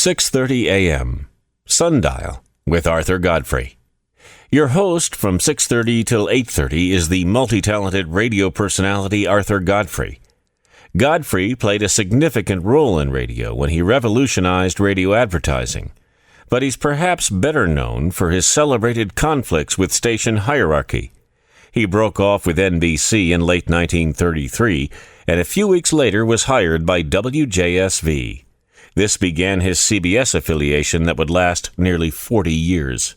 6:30 a.m. Sundial with Arthur Godfrey. Your host from 6:30 till 8:30 is the multi-talented radio personality Arthur Godfrey. Godfrey played a significant role in radio when he revolutionized radio advertising, but he's perhaps better known for his celebrated conflicts with station hierarchy. He broke off with NBC in late 1933, and a few weeks later was hired by WJSV. This began his CBS affiliation that would last nearly 40 years.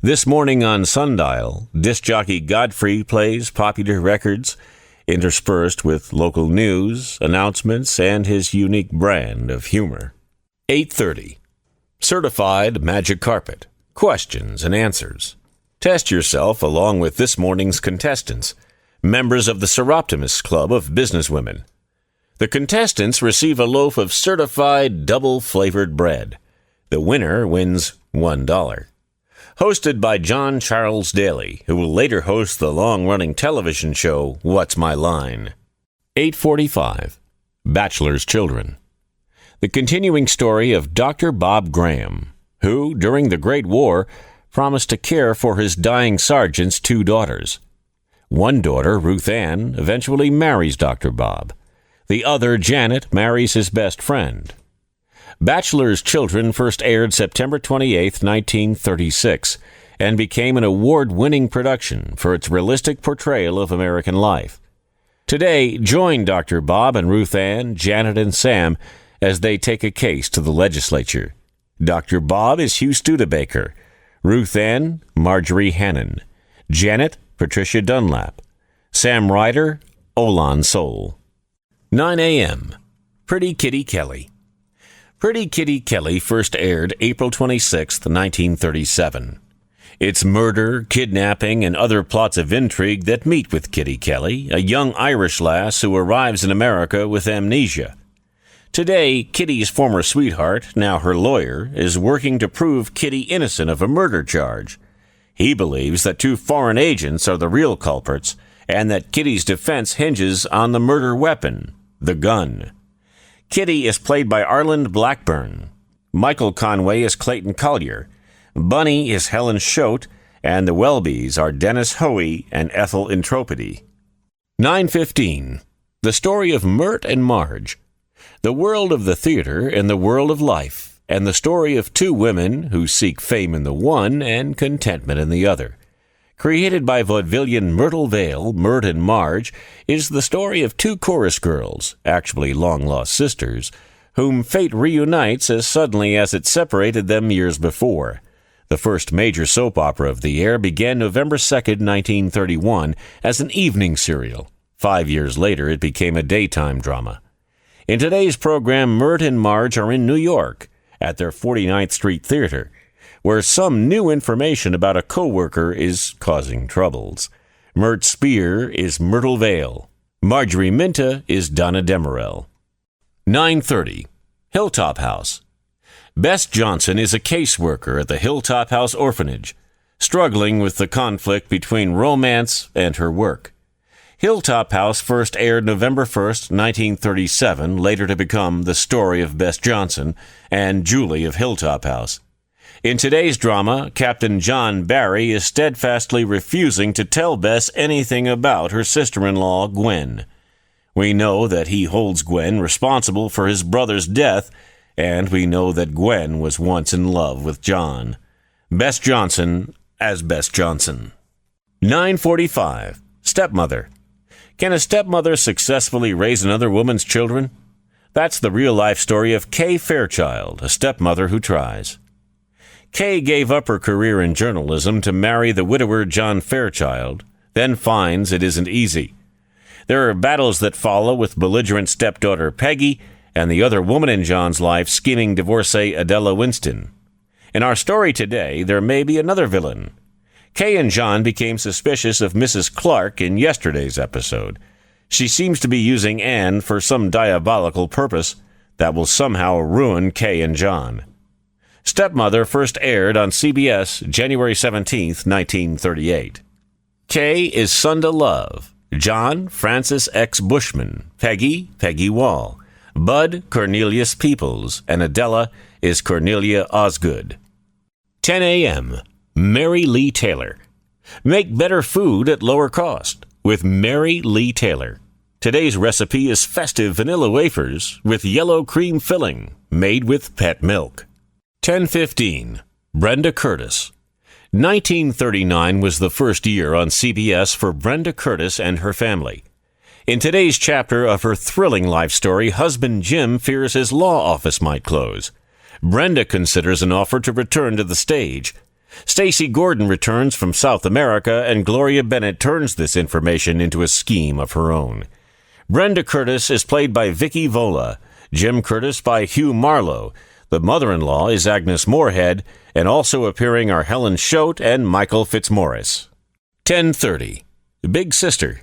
This morning on Sundial, disc jockey Godfrey plays popular records, interspersed with local news, announcements, and his unique brand of humor. 8:30. Certified Magic Carpet. Questions and answers. Test yourself along with this morning's contestants, members of the Seroptimus Club of Businesswomen. The contestants receive a loaf of certified double-flavored bread. The winner wins $1. Hosted by John Charles Daly, who will later host the long-running television show What's My Line? 8:45. Bachelor's Children. The continuing story of Dr. Bob Graham, who, during the Great War, promised to care for his dying sergeant's 2 daughters. One daughter, Ruth Ann, eventually marries Dr. Bob. The other, Janet, marries his best friend. Bachelor's Children first aired September 28, 1936, and became an award-winning production for its realistic portrayal of American life. Today, join Dr. Bob and Ruth Ann, Janet, and Sam as they take a case to the legislature. Dr. Bob is Hugh Studebaker, Ruth Ann, Marjorie Hannon, Janet, Patricia Dunlap, Sam Ryder, Olan Soule. 9 a.m. Pretty Kitty Kelly. Pretty Kitty Kelly first aired April 26, 1937. It's murder, kidnapping, and other plots of intrigue that meet with Kitty Kelly, a young Irish lass who arrives in America with amnesia. Today, Kitty's former sweetheart, now her lawyer, is working to prove Kitty innocent of a murder charge. He believes that 2 foreign agents are the real culprits, and that Kitty's defense hinges on the murder weapon, the gun. Kitty is played by Arland Blackburn. Michael Conway is Clayton Collier. Bunny is Helen Choate, and the Welbys are Dennis Hoey and Ethel Entropedy. 9:15. The story of Mert and Marge. The world of the theater and the world of life, and the story of 2 women who seek fame in the one and contentment in the other. Created by vaudevillian Myrtle Vale, Mert and Marge, is the story of 2 chorus girls, actually long-lost sisters, whom fate reunites as suddenly as it separated them years before. The first major soap opera of the air began November 2, 1931, as an evening serial. 5 years later, it became a daytime drama. In today's program, Mert and Marge are in New York, at their 49th Street Theater, where some new information about a co-worker is causing troubles. Mert Spear is Myrtle Vale. Marjorie Minta is Donna Demerel. 9:30. Hilltop House. Bess Johnson is a caseworker at the Hilltop House Orphanage, struggling with the conflict between romance and her work. Hilltop House first aired November 1, 1937, later to become The Story of Bess Johnson and Julie of Hilltop House. In today's drama, Captain John Barry is steadfastly refusing to tell Bess anything about her sister-in-law, Gwen. We know that he holds Gwen responsible for his brother's death, and we know that Gwen was once in love with John. Bess Johnson as Bess Johnson. 9:45. Stepmother. Can a stepmother successfully raise another woman's children? That's the real-life story of Kay Fairchild, a stepmother who tries. Kay gave up her career in journalism to marry the widower John Fairchild, then finds it isn't easy. There are battles that follow with belligerent stepdaughter Peggy and the other woman in John's life, scheming divorcee Adela Winston. In our story today, there may be another villain. Kay and John became suspicious of Mrs. Clark in yesterday's episode. She seems to be using Anne for some diabolical purpose that will somehow ruin Kay and John. Stepmother first aired on CBS January 17, 1938. Kay is Sunda Love. John, Francis X. Bushman. Peggy, Peggy Wall. Bud Cornelius Peoples, and Adela is Cornelia Osgood. 10 a.m. Mary Lee Taylor. Make better food at lower cost with Mary Lee Taylor. Today's recipe is festive vanilla wafers with yellow cream filling made with pet milk. 10:15. Brenda Curtis. 1939 was the first year on CBS for Brenda Curtis and her family. In today's chapter of her thrilling life story, husband Jim fears his law office might close. Brenda considers an offer to return to the stage. Stacey Gordon returns from South America, and Gloria Bennett turns this information into a scheme of her own. Brenda Curtis is played by Vicky Vola, Jim Curtis by Hugh Marlowe. The mother-in-law is Agnes Moorehead, and also appearing are Helen Choate and Michael Fitzmaurice. 10:30. Big Sister.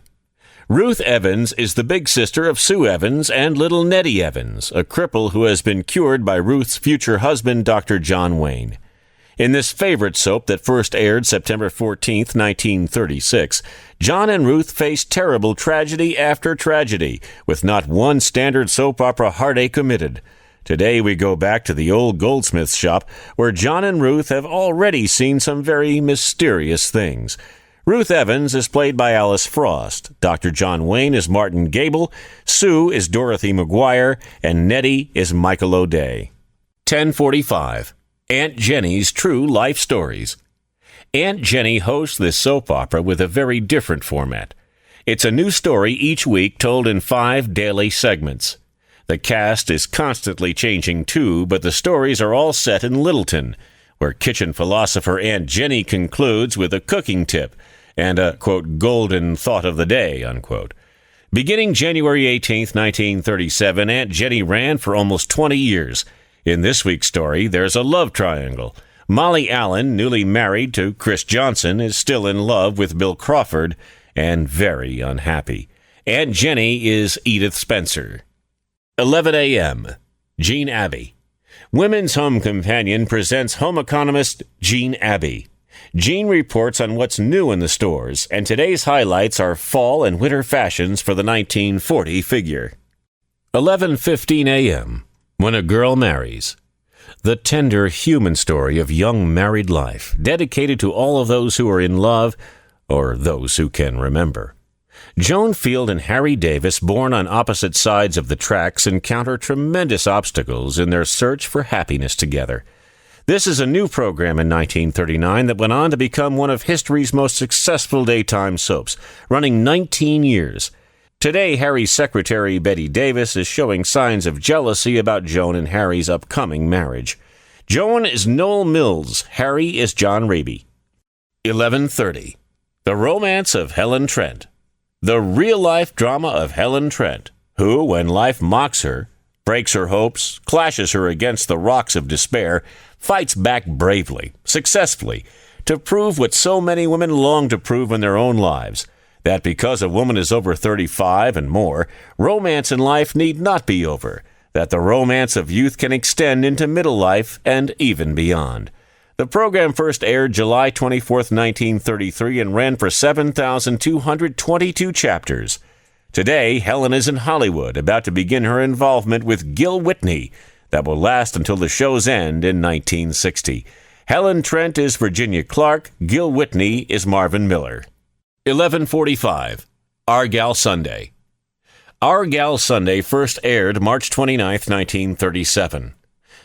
Ruth Evans is the big sister of Sue Evans and little Nettie Evans, a cripple who has been cured by Ruth's future husband, Dr. John Wayne. In this favorite soap that first aired September 14, 1936, John and Ruth face terrible tragedy after tragedy, with not one standard soap opera heartache omitted. Today we go back to the old goldsmith's shop, where John and Ruth have already seen some very mysterious things. Ruth Evans is played by Alice Frost. Dr. John Wayne is Martin Gable. Sue is Dorothy McGuire. And Nettie is Michael O'Day. 10:45. Aunt Jenny's True Life Stories. Aunt Jenny hosts this soap opera with a very different format. It's a new story each week told in 5 daily segments. The cast is constantly changing too, but the stories are all set in Littleton, where kitchen philosopher Aunt Jenny concludes with a cooking tip and a, quote, golden thought of the day, unquote. Beginning January 18, 1937, Aunt Jenny ran for almost 20 years. In this week's story, there's a love triangle. Molly Allen, newly married to Chris Johnson, is still in love with Bill Crawford and very unhappy. Aunt Jenny is Edith Spencer. 11 a.m. Jean Abbey. Women's Home Companion presents home economist Jean Abbey. Jean reports on what's new in the stores, and today's highlights are fall and winter fashions for the 1940 figure. 11:15 a.m. When a Girl Marries. The tender human story of young married life, dedicated to all of those who are in love, or those who can remember. Joan Field and Harry Davis, born on opposite sides of the tracks, encounter tremendous obstacles in their search for happiness together. This is a new program in 1939 that went on to become one of history's most successful daytime soaps, running 19 years. Today, Harry's secretary, Betty Davis, is showing signs of jealousy about Joan and Harry's upcoming marriage. Joan is Noel Mills. Harry is John Raby. 11:30. The Romance of Helen Trent. The real-life drama of Helen Trent, who, when life mocks her, breaks her hopes, clashes her against the rocks of despair, fights back bravely, successfully, to prove what so many women long to prove in their own lives, that because a woman is over 35 and more, romance in life need not be over, that the romance of youth can extend into middle life and even beyond. The program first aired July 24, 1933, and ran for 7,222 chapters. Today, Helen is in Hollywood, about to begin her involvement with Gil Whitney, that will last until the show's end in 1960. Helen Trent is Virginia Clark, Gil Whitney is Marvin Miller. 11:45. Our Gal Sunday. Our Gal Sunday first aired March 29, 1937.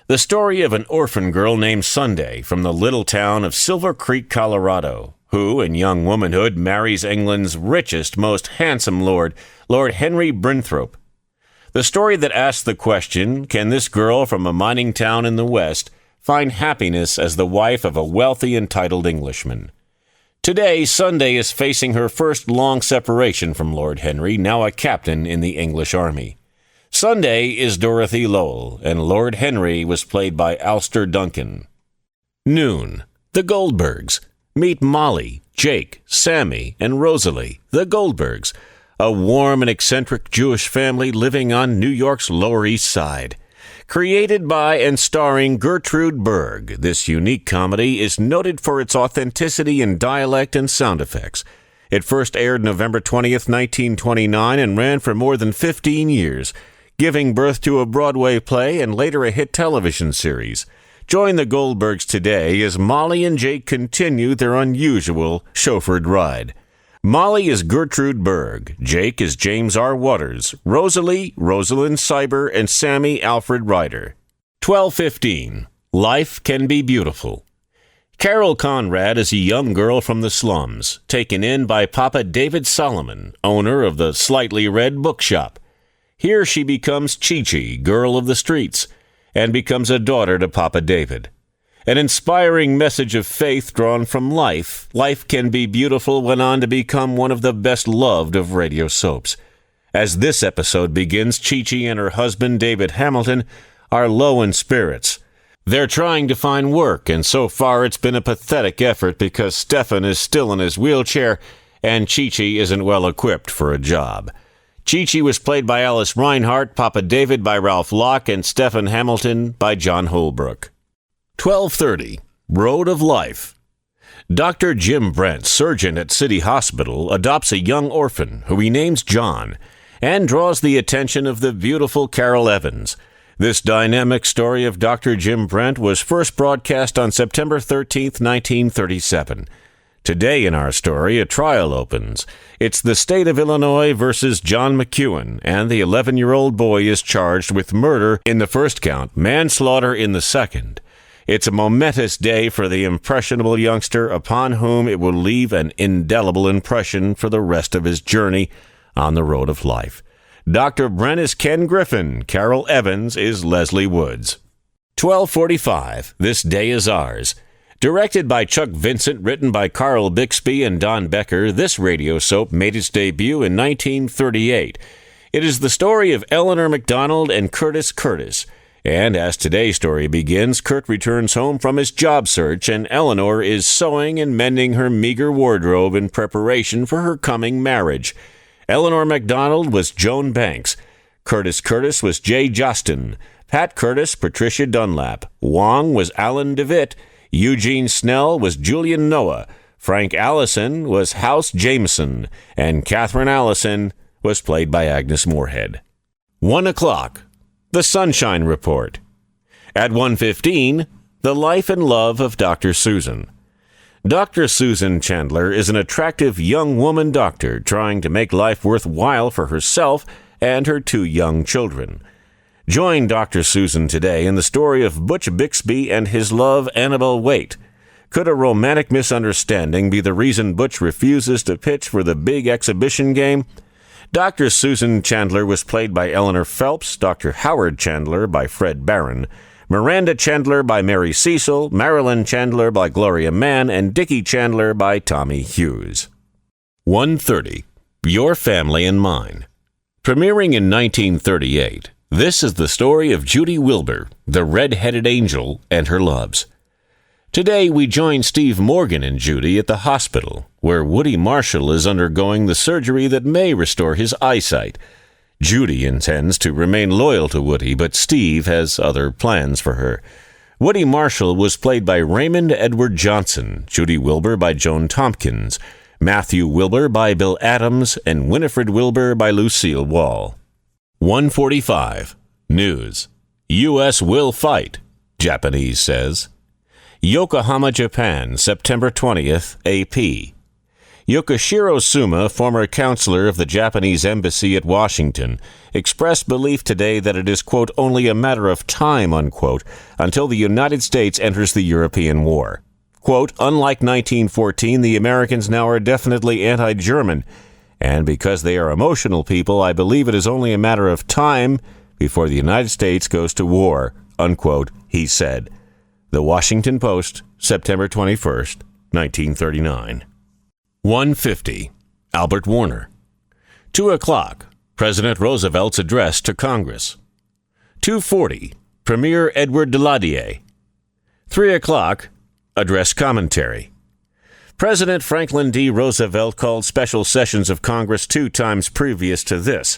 The story of an orphan girl named Sunday from the little town of Silver Creek, Colorado, who, in young womanhood, marries England's richest, most handsome lord, Lord Henry Brinthrope. The story that asks the question, can this girl from a mining town in the West find happiness as the wife of a wealthy and titled Englishman? Today, Sunday is facing her first long separation from Lord Henry, now a captain in the English army. Sunday is Dorothy Lowell, and Lord Henry was played by Alster Duncan. Noon. The Goldbergs. Meet Molly, Jake, Sammy, and Rosalie, the Goldbergs, a warm and eccentric Jewish family living on New York's Lower East Side. Created by and starring Gertrude Berg, this unique comedy is noted for its authenticity in dialect and sound effects. It first aired November 20th, 1929, and ran for more than 15 years. giving birth to a Broadway play and later a hit television series. Join the Goldbergs today as Molly and Jake continue their unusual chauffeured ride. Molly is Gertrude Berg, Jake is James R. Waters, Rosalie, Rosalind Cyber, and Sammy Alfred Ryder. 12:15. Life Can Be Beautiful. Carol Conrad is a young girl from the slums, taken in by Papa David Solomon, owner of the Slightly Read Bookshop. Here she becomes Chi-Chi, girl of the streets, and becomes a daughter to Papa David. An inspiring message of faith drawn from Life Can Be Beautiful went on to become one of the best loved of radio soaps. As this episode begins, Chi-Chi and her husband, David Hamilton, are low in spirits. They're trying to find work, and so far it's been a pathetic effort because Stefan is still in his wheelchair and Chi-Chi isn't well equipped for a job. Chi-Chi was played by Alice Reinhart, Papa David by Ralph Locke, and Stefan Hamilton by John Holbrook. 12:30. Road of Life. Dr. Jim Brent, surgeon at City Hospital, adopts a young orphan who he names John and draws the attention of the beautiful Carol Evans. This dynamic story of Dr. Jim Brent was first broadcast on September 13th, 1937. Today in our story, a trial opens. It's the state of Illinois versus John McEwen, and the 11-year-old boy is charged with murder in the first count, manslaughter in the second. It's a momentous day for the impressionable youngster upon whom it will leave an indelible impression for the rest of his journey on the road of life. Dr. Brent is Ken Griffin. Carol Evans is Leslie Woods. 12:45. This Day Is Ours. Directed by Chuck Vincent, written by Carl Bixby and Don Becker, this radio soap made its debut in 1938. It is the story of Eleanor MacDonald and Curtis Curtis. And as today's story begins, Kurt returns home from his job search, and Eleanor is sewing and mending her meager wardrobe in preparation for her coming marriage. Eleanor MacDonald was Joan Banks. Curtis Curtis was Jay Jostin. Pat Curtis, Patricia Dunlap. Wong was Alan DeWitt. Eugene Snell was Julian Noah. Frank Allison was House Jameson. And Catherine Allison was played by Agnes Moorehead. 1 o'clock. The Sunshine Report. At 1:15, The Life and Love of Dr. Susan. Dr. Susan Chandler is an attractive young woman doctor trying to make life worthwhile for herself and her 2 young children. Join Dr. Susan today in the story of Butch Bixby and his love, Annabelle Waite. Could a romantic misunderstanding be the reason Butch refuses to pitch for the big exhibition game? Dr. Susan Chandler was played by Eleanor Phelps, Dr. Howard Chandler by Fred Barron, Miranda Chandler by Mary Cecil, Marilyn Chandler by Gloria Mann, and Dickie Chandler by Tommy Hughes. 1:30. Your Family and Mine. Premiering in 1938, this is the story of Judy Wilbur, the red-headed angel, and her loves. Today, we join Steve Morgan and Judy at the hospital, where Woody Marshall is undergoing the surgery that may restore his eyesight. Judy intends to remain loyal to Woody, but Steve has other plans for her. Woody Marshall was played by Raymond Edward Johnson, Judy Wilbur by Joan Tompkins, Matthew Wilbur by Bill Adams, and Winifred Wilbur by Lucille Wall. 1:45. News. U.S. will fight, Japanese says. Yokohama, Japan, September 20th, AP. Yokoshiro Suma, former counselor of the Japanese embassy at Washington, expressed belief today that it is, quote, only a matter of time, unquote, until the United States enters the European war. Quote, unlike 1914, the Americans now are definitely anti-German, and because they are emotional people, I believe it is only a matter of time before the United States goes to war, unquote, he said. The Washington Post, September 21st, 1939. 1:50. Albert Warner. 2 o'clock. President Roosevelt's address to Congress. 2:40. Premier Edward Daladier. 3 o'clock. Address commentary. President Franklin D. Roosevelt called special sessions of Congress 2 times previous to this.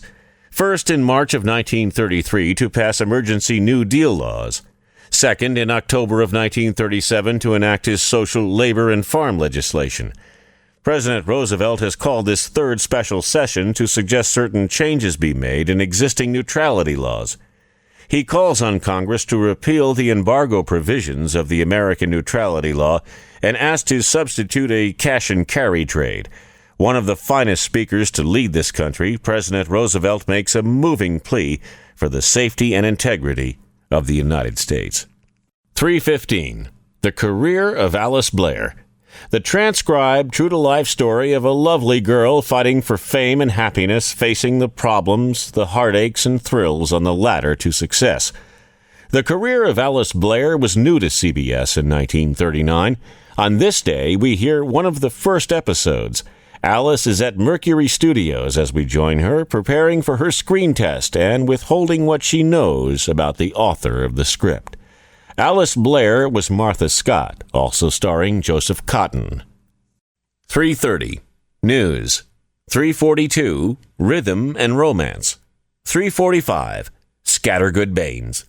First in March of 1933 to pass emergency New Deal laws. Second in October of 1937 to enact his social, labor, and farm legislation. President Roosevelt has called this third special session to suggest certain changes be made in existing neutrality laws. He calls on Congress to repeal the embargo provisions of the American neutrality law and asks to substitute a cash-and-carry trade. One of the finest speakers to lead this country, President Roosevelt makes a moving plea for the safety and integrity of the United States. 3:15. The Career of Alice Blair. The transcribed, true-to-life story of a lovely girl fighting for fame and happiness, facing the problems, the heartaches, and thrills on the ladder to success. The Career of Alice Blair was new to CBS in 1939. On this day, we hear one of the first episodes. Alice is at Mercury Studios as we join her, preparing for her screen test and withholding what she knows about the author of the script. Alice Blair was Martha Scott, also starring Joseph Cotten. 3:30. News. 3:42. Rhythm and Romance. 3:45. Scattergood Baines.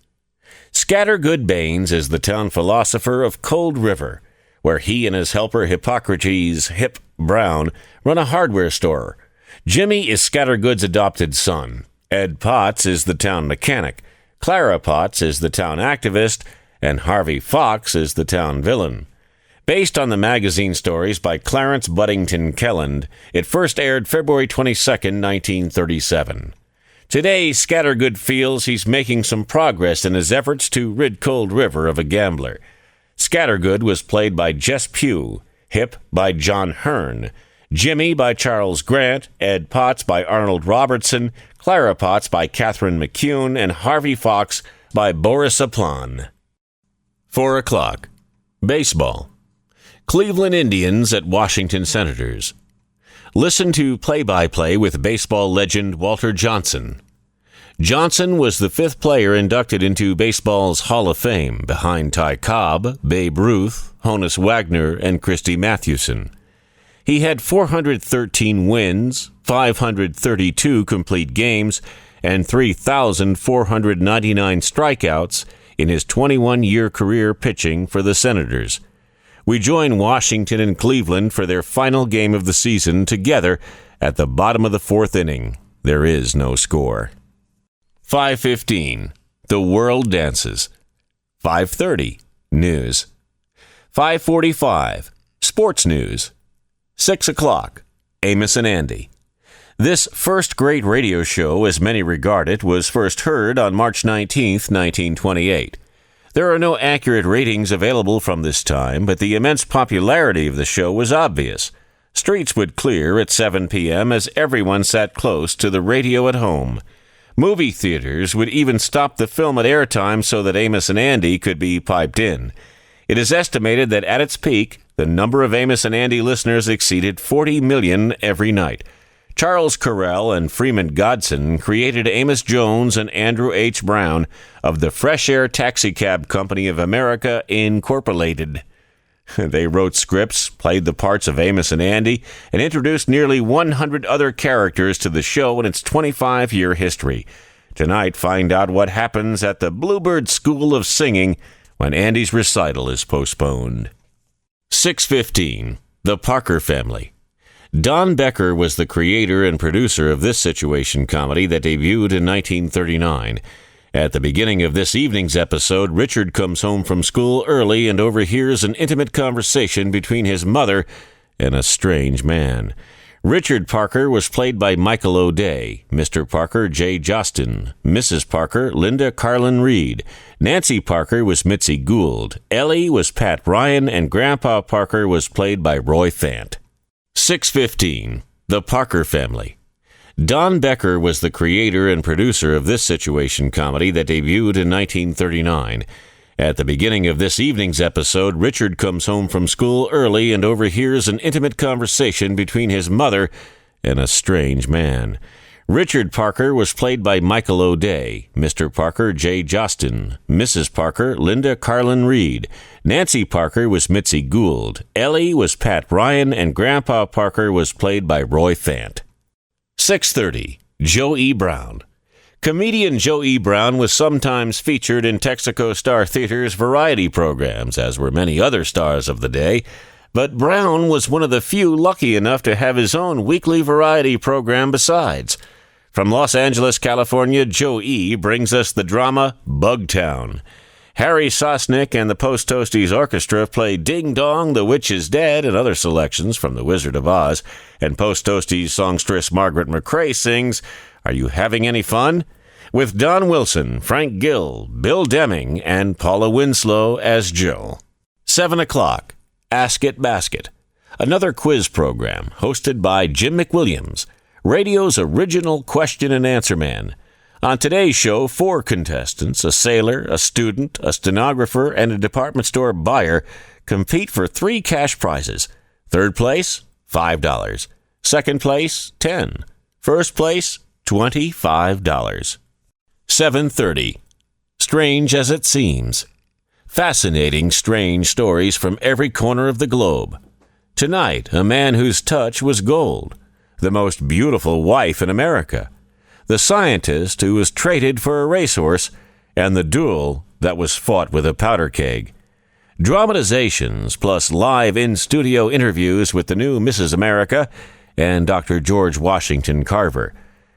Scattergood Baines is the town philosopher of Cold River, where he and his helper Hippocrates Hip Brown run a hardware store. Jimmy is Scattergood's adopted son. Ed Potts is the town mechanic. Clara Potts is the town activist, and Harvey Fox is the town villain. Based on the magazine stories by Clarence Buddington Kelland, it first aired February 22, 1937. Today, Scattergood feels he's making some progress in his efforts to rid Cold River of a gambler. Scattergood was played by Jess Pugh, Hip by John Hearn, Jimmy by Charles Grant, Ed Potts by Arnold Robertson, Clara Potts by Catherine McCune, and Harvey Fox by Boris Aplan. 4 o'clock. Baseball. Cleveland Indians at Washington Senators. Listen to play-by-play with baseball legend Walter Johnson. Johnson was the fifth player inducted into baseball's Hall of Fame, behind Ty Cobb, Babe Ruth, Honus Wagner, and Christy Mathewson. He had 413 wins, 532 complete games, and 3,499 strikeouts in his 21-year career pitching for the Senators. We join Washington and Cleveland for their final game of the season together at the bottom of the fourth inning. There is no score. 5:15. The World Dances. 5:30. News. 5:45. Sports News. 6 o'clock. Amos and Andy. This first great radio show, as many regard it, was first heard on March 19, 1928. There are no accurate ratings available from this time, but the immense popularity of the show was obvious. Streets would clear at 7 p.m. as everyone sat close to the radio at home. Movie theaters would even stop the film at airtime so that Amos and Andy could be piped in. It is estimated that at its peak, the number of Amos and Andy listeners exceeded 40 million every night. Charles Correll and Freeman Godson created Amos Jones and Andrew H. Brown of the Fresh Air Taxicab Company of America, Incorporated. They wrote scripts, played the parts of Amos and Andy, and introduced nearly 100 other characters to the show in its 25-year history. Tonight, find out what happens at the Bluebird School of Singing when Andy's recital is postponed. 6:15. The Parker Family. Don Becker was the creator and producer of this situation comedy that debuted in 1939. At the beginning of this evening's episode, Richard comes home from school early and overhears an intimate conversation between his mother and a strange man. Richard Parker was played by Michael O'Day, Mr. Parker, Jay Jostin, Mrs. Parker, Linda Carlin Reed, Nancy Parker was Mitzi Gould, Ellie was Pat Ryan, and Grandpa Parker was played by Roy Fant. 6:15. The Parker Family. Don Becker was the creator and producer of this situation comedy that debuted in 1939. At the beginning of this evening's episode, Richard comes home from school early and overhears an intimate conversation between his mother and a strange man. Richard Parker was played by Michael O'Day, Mr. Parker, Jay Jostin, Mrs. Parker, Linda Carlin Reed, Nancy Parker was Mitzi Gould, Ellie was Pat Ryan, and Grandpa Parker was played by Roy Fant. 6:30. Joe E. Brown. Comedian Joe E. Brown was sometimes featured in Texaco Star Theater's variety programs, as were many other stars of the day. But Brown was one of the few lucky enough to have his own weekly variety program besides. From Los Angeles, California, Joe E. brings us the drama Bugtown. Harry Sosnick and the Post Toasties Orchestra play Ding Dong, The Witch is Dead, and other selections from The Wizard of Oz. And Post Toasties songstress Margaret McRae sings Are You Having Any Fun? With Don Wilson, Frank Gill, Bill Deming, and Paula Winslow as Jill. 7 o'clock, Ask It Basket, another quiz program hosted by Jim McWilliams, radio's original question and answer man. On today's show, 4 contestants, a sailor, a student, a stenographer, and a department store buyer, compete for 3 cash prizes. Third place, $5. Second place, $10. First place, $25. 7:30. Strange as It Seems. Fascinating, strange stories from every corner of the globe. Tonight, a man whose touch was gold. The most beautiful wife in America. The scientist who was traded for a racehorse, and the duel that was fought with a powder keg. Dramatizations plus live in-studio interviews with the new Mrs. America and Dr. George Washington Carver.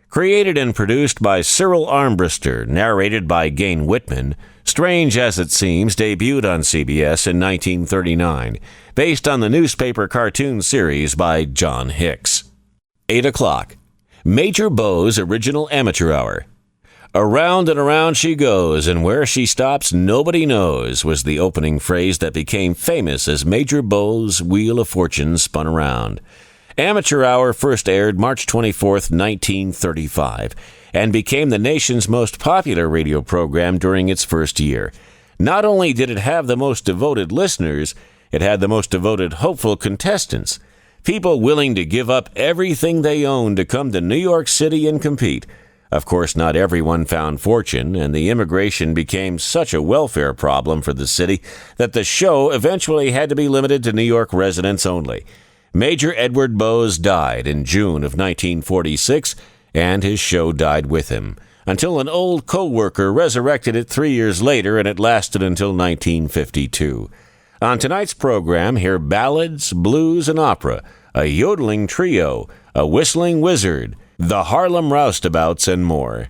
Created and produced by Cyril Armbruster, narrated by Gain Whitman, Strange as It Seems debuted on CBS in 1939, based on the newspaper cartoon series by John Hicks. 8 o'clock. Major Beau's Original Amateur Hour. Around and around she goes, and where she stops nobody knows, was the opening phrase that became famous as Major Beau's Wheel of Fortune spun around. Amateur Hour first aired March 24, 1935, and became the nation's most popular radio program during its first year. Not only did it have the most devoted listeners, it had the most devoted hopeful contestants. People willing to give up everything they owned to come to New York City and compete. Of course, not everyone found fortune, and the immigration became such a welfare problem for the city that the show eventually had to be limited to New York residents only. Major Edward Bowes died in June of 1946, and his show died with him, until an old co-worker resurrected it 3 years later, and it lasted until 1952. On tonight's program, hear ballads, blues, and opera, a yodeling trio, a whistling wizard, the Harlem Roustabouts, and more.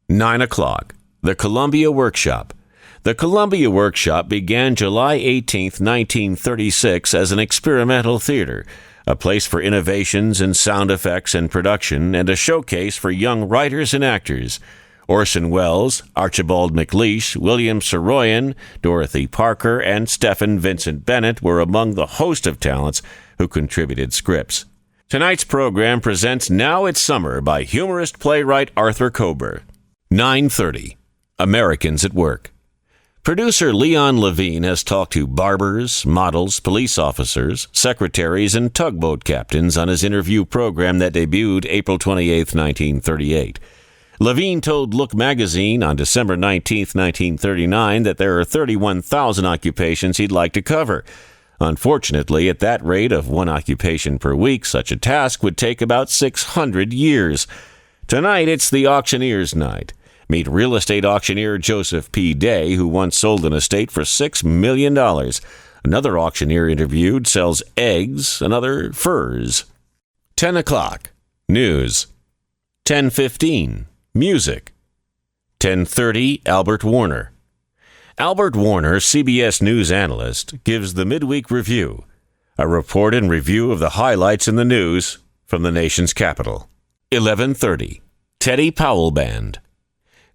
9 o'clock. The Columbia Workshop. The Columbia Workshop began July 18, 1936, as an experimental theater, a place for innovations in sound effects and production, and a showcase for young writers and actors. Orson Welles, Archibald MacLeish, William Saroyan, Dorothy Parker, and Stephen Vincent Bennett were among the host of talents who contributed scripts. Tonight's program presents Now It's Summer by humorist playwright Arthur Kober. 9:30. Americans at Work. Producer Leon Levine has talked to barbers, models, police officers, secretaries, and tugboat captains on his interview program that debuted April 28, 1938. Levine told Look magazine on December 19, 1939, that there are 31,000 occupations he'd like to cover. Unfortunately, at that rate of 1 occupation per week, such a task would take about 600 years. Tonight, it's the auctioneer's night. Meet real estate auctioneer Joseph P. Day, who once sold an estate for $6 million. Another auctioneer interviewed sells eggs, another furs. 10 o'clock. News. 10:15. Music. 10:30, Albert Warner. Albert Warner, CBS News analyst, gives the midweek review, a report and review of the highlights in the news from the nation's capital. 11:30, Teddy Powell Band.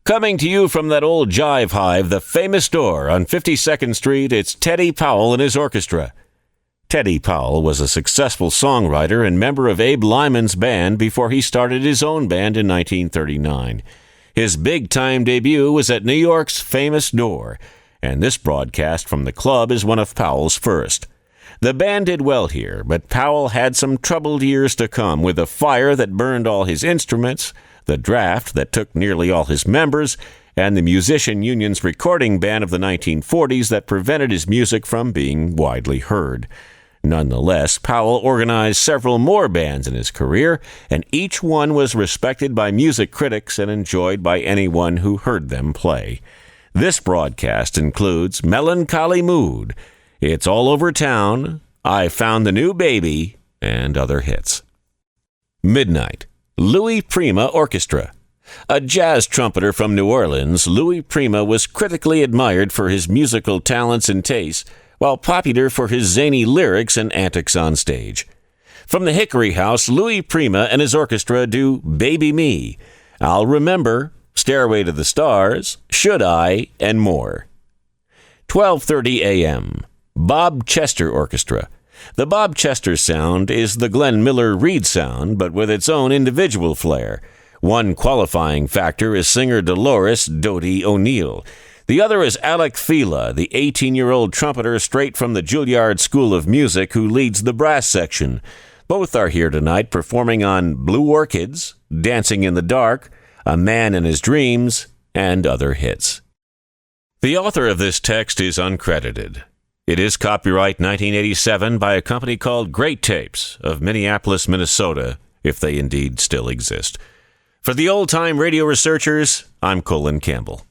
Coming to you from that old jive hive, the famous store on 52nd Street, it's Teddy Powell and his orchestra. Teddy Powell was a successful songwriter and member of Abe Lyman's band before he started his own band in 1939. His big-time debut was at New York's famous Door, and this broadcast from the club is one of Powell's first. The band did well here, but Powell had some troubled years to come with a fire that burned all his instruments, the draft that took nearly all his members, and the Musician Union's recording ban of the 1940s that prevented his music from being widely heard. Nonetheless, Powell organized several more bands in his career, and each one was respected by music critics and enjoyed by anyone who heard them play. This broadcast includes Melancholy Mood, It's All Over Town, I Found the New Baby, and other hits. Midnight, Louis Prima Orchestra. A jazz trumpeter from New Orleans, Louis Prima was critically admired for his musical talents and tastes, while popular for his zany lyrics and antics on stage. From the Hickory House, Louis Prima and his orchestra do Baby Me, I'll Remember, Stairway to the Stars, Should I, and more. 12:30 a.m. Bob Chester Orchestra. The Bob Chester sound is the Glenn Miller Reed sound, but with its own individual flair. One qualifying factor is singer Dolores Dodie O'Neill. The other is Alec Fila, the 18-year-old trumpeter straight from the Juilliard School of Music who leads the brass section. Both are here tonight performing on Blue Orchids, Dancing in the Dark, A Man in His Dreams, and other hits. The author of this text is uncredited. It is copyright 1987 by a company called Great Tapes of Minneapolis, Minnesota, if they indeed still exist. For the Old Time Radio Researchers, I'm Colin Campbell.